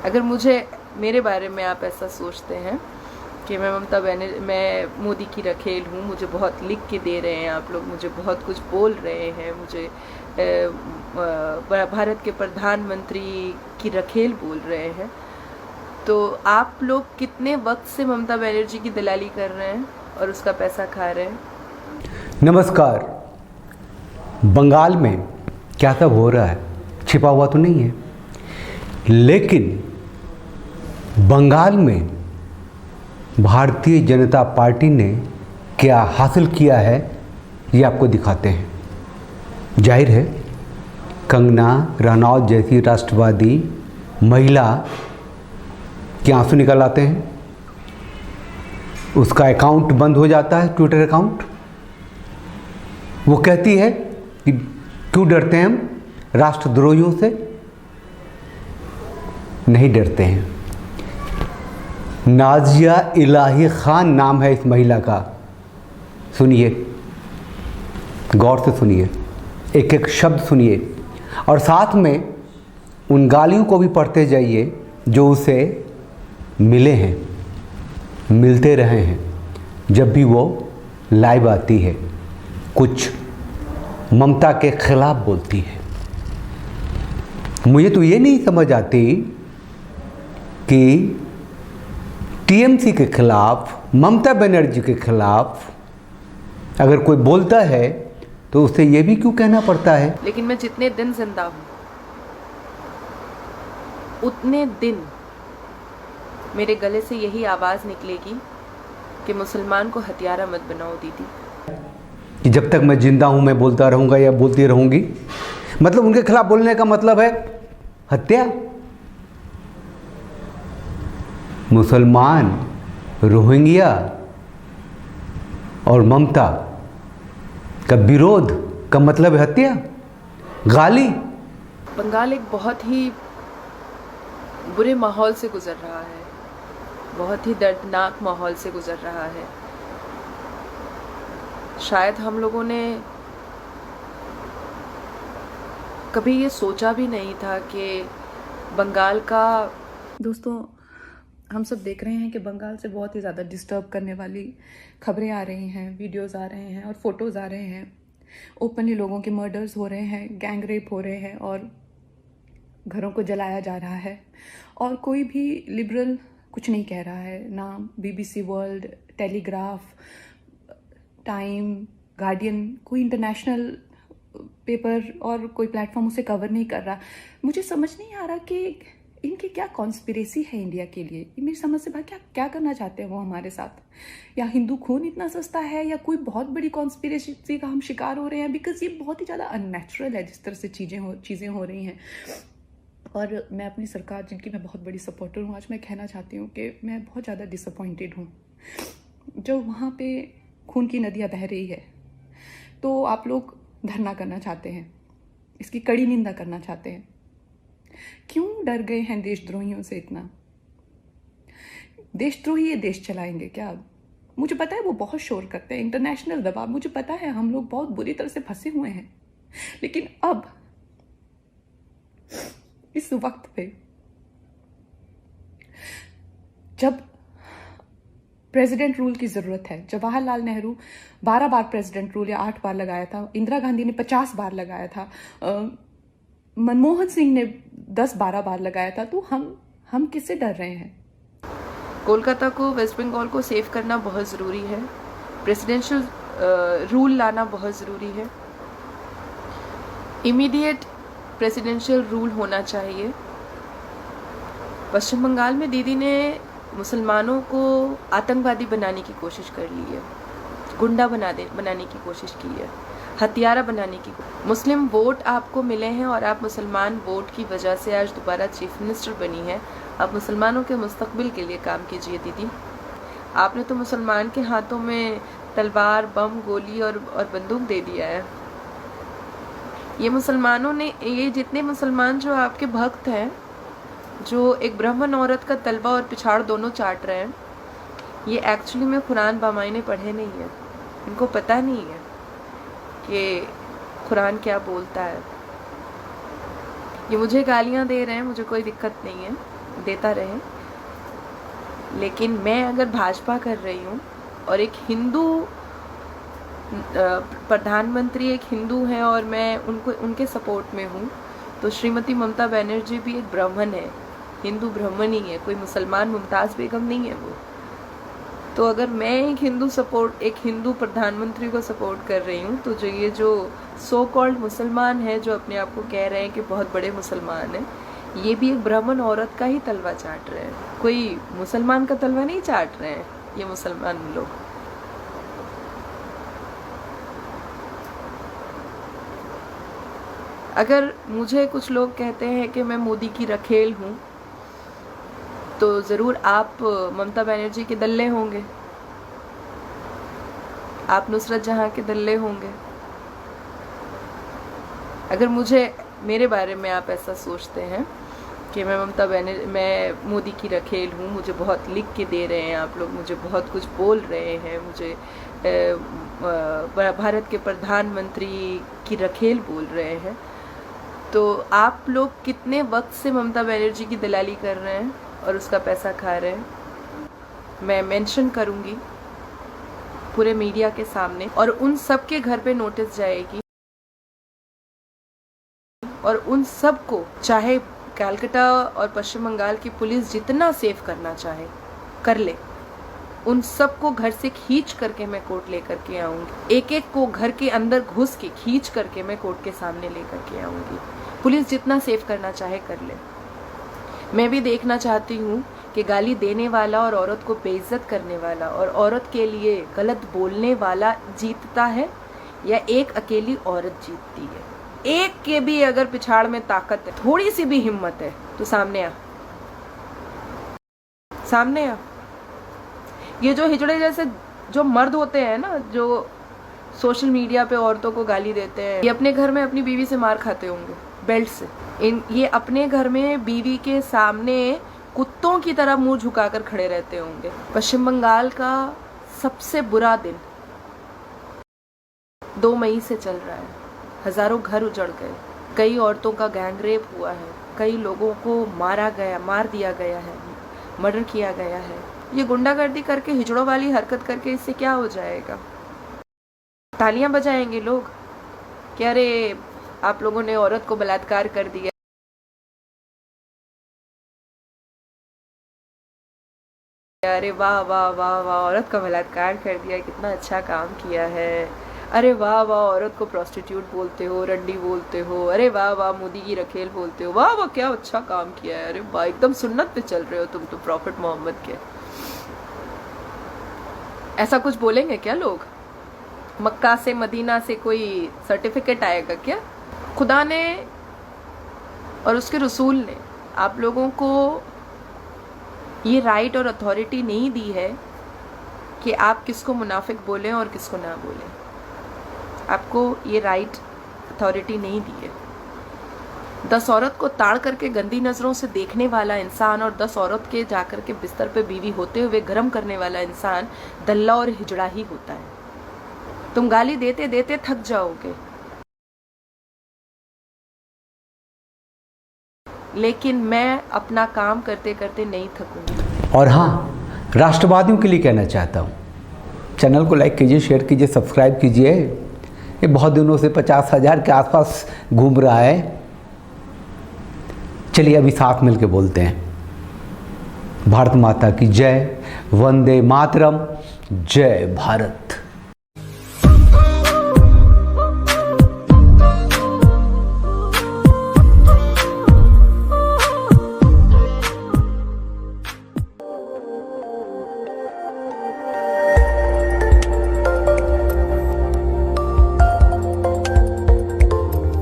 अगर मेरे बारे में आप ऐसा सोचते हैं कि मैं मोदी की रखेल हूँ, मुझे बहुत लिख के दे रहे हैं आप लोग, मुझे बहुत कुछ बोल रहे हैं, मुझे भारत के प्रधानमंत्री की रखेल बोल रहे हैं, तो आप लोग कितने वक्त से ममता बनर्जी की दलाली कर रहे हैं और उसका पैसा खा रहे हैं? नमस्कार। बंगाल में क्या सब हो रहा है छिपा हुआ तो नहीं है, लेकिन बंगाल में भारतीय जनता पार्टी ने क्या हासिल किया है ये आपको दिखाते हैं। जाहिर है कंगना रनौत जैसी राष्ट्रवादी महिला के आंसू निकल आते हैं, उसका अकाउंट बंद हो जाता है, ट्विटर अकाउंट। वो कहती है कि क्यों डरते हैं हम राष्ट्रद्रोहियों से? नहीं डरते हैं। नाजिया इलाही खान नाम है इस महिला का। सुनिए, गौर से सुनिए, एक एक शब्द सुनिए और साथ में उन गालियों को भी पढ़ते जाइए जो उसे मिले हैं, मिलते रहे हैं जब भी वो लाइव आती है, कुछ ममता के खिलाफ बोलती है। मुझे तो ये नहीं समझ आती कि टीएमसी के खिलाफ, ममता बनर्जी के खिलाफ अगर कोई बोलता है तो उसे ये भी क्यों कहना पड़ता है? लेकिन मैं जितने दिन जिंदा हूँ उतने दिन मेरे गले से यही आवाज़ निकलेगी कि मुसलमान को हत्यारा मत बनाओ दीदी। कि जब तक मैं जिंदा हूँ मैं बोलता रहूँगा या बोलती रहूँगी। मतलब उनके खिलाफ बोलने का मतलब है हत्या। मुसलमान, रोहिंग्या और ममता का विरोध का मतलब है हत्या, गाली। बंगाल एक बहुत ही बुरे माहौल से गुजर रहा है, बहुत ही दर्दनाक माहौल से गुजर रहा है। शायद हम लोगों ने कभी ये सोचा भी नहीं था कि बंगाल का, दोस्तों हम सब देख रहे हैं कि बंगाल से बहुत ही ज़्यादा डिस्टर्ब करने वाली खबरें आ रही हैं, वीडियोस आ रहे हैं और फोटोज़ आ रहे हैं। ओपनली लोगों के मर्डर्स हो रहे हैं, गैंग रेप हो रहे हैं और घरों को जलाया जा रहा है। और कोई भी लिबरल कुछ नहीं कह रहा है, ना BBC world, telegraph, time, guardian, कोई इंटरनेशनल पेपर और कोई प्लेटफॉर्म उसे कवर नहीं कर रहा। मुझे समझ नहीं आ रहा कि इनकी क्या कॉन्स्पिरेसी है इंडिया के लिए। मेरी समझ से बाहर क्या करना चाहते हैं वो हमारे साथ? या हिंदू खून इतना सस्ता है या कोई बहुत बड़ी कॉन्स्पिरेसी का हम शिकार हो रहे हैं? बिकॉज ये बहुत ही ज़्यादा अननेचुरल है जिस तरह से चीज़ें हो रही हैं। और मैं अपनी सरकार, जिनकी मैं बहुत बड़ी सपोर्टर हूँ, आज मैं कहना चाहती हूँ कि मैं बहुत ज़्यादा डिसअपॉइंटेड हूँ। जो वहाँ पे खून की नदियाँ बह रही है तो आप लोग धरना करना चाहते हैं, इसकी कड़ी निंदा करना चाहते हैं। क्यों डर गए हैं देशद्रोहियों से इतना? देशद्रोही ये देश चलाएंगे क्या? मुझे पता है वो बहुत शोर करते हैं, इंटरनेशनल दबाव, मुझे पता है हम लोग बहुत बुरी तरह से फंसे हुए हैं। लेकिन अब इस वक्त पे जब प्रेसिडेंट रूल की जरूरत है, जवाहरलाल नेहरू 12 बार प्रेसिडेंट रूल या 8 बार लगाया था, इंदिरा गांधी ने 50 बार लगाया था, मनमोहन सिंह ने 10-12 बार लगाया था, तो हम किससे डर रहे हैं? कोलकाता को, वेस्ट बंगाल को सेव करना बहुत ज़रूरी है। प्रेसिडेंशियल रूल लाना बहुत ज़रूरी है। इमीडिएट प्रेसिडेंशियल रूल होना चाहिए। पश्चिम बंगाल में दीदी ने मुसलमानों को आतंकवादी बनाने की कोशिश कर ली है, गुंडा बनाने की कोशिश की है, हत्यारा बनाने की। मुस्लिम वोट आपको मिले हैं और आप मुसलमान वोट की वजह से आज दोबारा चीफ मिनिस्टर बनी है। आप मुसलमानों के मुस्तकबिल के लिए काम कीजिए दीदी। आपने तो मुसलमान के हाथों में तलवार, बम, गोली और बंदूक दे दिया है। ये मुसलमानों ने, ये जितने मुसलमान जो आपके भक्त हैं, जो एक ब्राह्मण औरत का तलवा और पिछाड़ दोनों चाट रहे हैं, ये एक्चुअली में कुरान बामायने पढ़े नहीं है। इनको पता नहीं है कि कुरान क्या बोलता है। ये मुझे गालियाँ दे रहे हैं, मुझे कोई दिक्कत नहीं है, देता रहे, लेकिन मैं अगर भाजपा कर रही हूँ और एक हिंदू प्रधानमंत्री एक हिंदू हैं और मैं उनके सपोर्ट में हूँ, तो श्रीमती ममता बनर्जी भी एक ब्राह्मण है, हिंदू ब्राह्मण ही है, कोई मुसलमान मुमताज़ बेगम नहीं है वो। तो अगर मैं एक हिंदू प्रधानमंत्री को सपोर्ट कर रही हूँ, तो जो सो कॉल्ड मुसलमान है, जो अपने आप को कह रहे हैं कि बहुत बड़े मुसलमान हैं, ये भी एक ब्राह्मण औरत का ही तलवा चाट रहे हैं, कोई मुसलमान का तलवा नहीं चाट रहे हैं ये मुसलमान लोग। अगर मुझे कुछ लोग कहते हैं कि मैं मोदी की रखेल हूँ, तो ज़रूर आप ममता बनर्जी के दल्ले होंगे, आप नुसरत जहाँ के दल्ले होंगे। अगर मेरे बारे में आप ऐसा सोचते हैं कि मैं मोदी की रखेल हूँ, मुझे बहुत लिख के दे रहे हैं आप लोग, मुझे बहुत कुछ बोल रहे हैं, मुझे भारत के प्रधानमंत्री की रखेल बोल रहे हैं, तो आप लोग कितने वक्त से ममता बनर्जी की दलाली कर रहे हैं और उसका पैसा खा रहे हैं? मैं मेंशन करूंगी पूरे मीडिया के सामने, और उन सब के घर पे नोटिस जाएगी, और उन सब को चाहे कलकत्ता और पश्चिम बंगाल की पुलिस जितना सेफ करना चाहे कर ले, उन सब को घर से खींच करके मैं कोर्ट लेकर के आऊंगी। एक एक को घर के अंदर घुस के खींच करके मैं कोर्ट के सामने लेकर के आऊंगी। पुलिस जितना सेफ करना चाहे कर ले। मैं भी देखना चाहती हूँ कि गाली देने वाला और औरत को बेइज्जत करने वाला और औरत के लिए गलत बोलने वाला जीतता है या एक अकेली औरत जीतती है। एक के भी अगर पिछाड़ में ताकत है, थोड़ी सी भी हिम्मत है, तो सामने आ। ये जो हिजड़े जैसे जो मर्द होते हैं ना, जो सोशल मीडिया पे औरतों को गाली देते हैं, ये अपने घर में अपनी बीवी से मार खाते होंगे बेल्ट से। ये अपने घर में बीवी के सामने कुत्तों की तरह मुंह झुकाकर खड़े रहते होंगे। पश्चिम बंगाल का सबसे बुरा दिन 2 मई से चल रहा है। हजारों घर उजड़ गए, कई औरतों का गैंग रेप हुआ है, कई लोगों को मार दिया गया है, मर्डर किया गया है। ये गुंडागर्दी करके, हिजड़ों वाली हरकत करके इससे क्या हो जाएगा? तालियां बजाएंगे लोग कि अरे आप लोगों ने औरत को बलात्कार कर दिया, अरे वाह वाह वाह वाह, औरत का बलात्कार कर दिया, कितना अच्छा काम किया है, अरे वाह वाह, औरत को प्रोस्टिट्यूट बोलते हो, रंडी बोलते हो, अरे वाह वाह, मोदी की रखेल बोलते हो, वाह वाह क्या अच्छा काम किया है, अरे वाह, एकदम सुन्नत पे चल रहे हो तुम तो प्रॉफिट मोहम्मद के। ऐसा कुछ बोलेंगे क्या लोग? मक्का से मदीना से कोई सर्टिफिकेट आएगा क्या? खुदा ने और उसके रसूल ने आप लोगों को ये राइट और अथॉरिटी नहीं दी है कि आप किसको मुनाफिक बोलें और किसको ना बोलें। आपको ये राइट अथॉरिटी नहीं दी है। 10 औरत को ताड़ करके गंदी नज़रों से देखने वाला इंसान और 10 औरत के जाकर के बिस्तर पे बीवी होते हुए गरम करने वाला इंसान दल्ला और हिजड़ा ही होता है। तुम गाली देते देते थक जाओगे, लेकिन मैं अपना काम करते करते नहीं थकूंगी। और हाँ, राष्ट्रवादियों के लिए कहना चाहता हूँ, चैनल को लाइक कीजिए, शेयर कीजिए, सब्सक्राइब कीजिए। ये बहुत दिनों से 50,000 के आसपास घूम रहा है। चलिए अभी साथ मिलके बोलते हैं। भारत माता की जय, वंदे मातरम, जय भारत।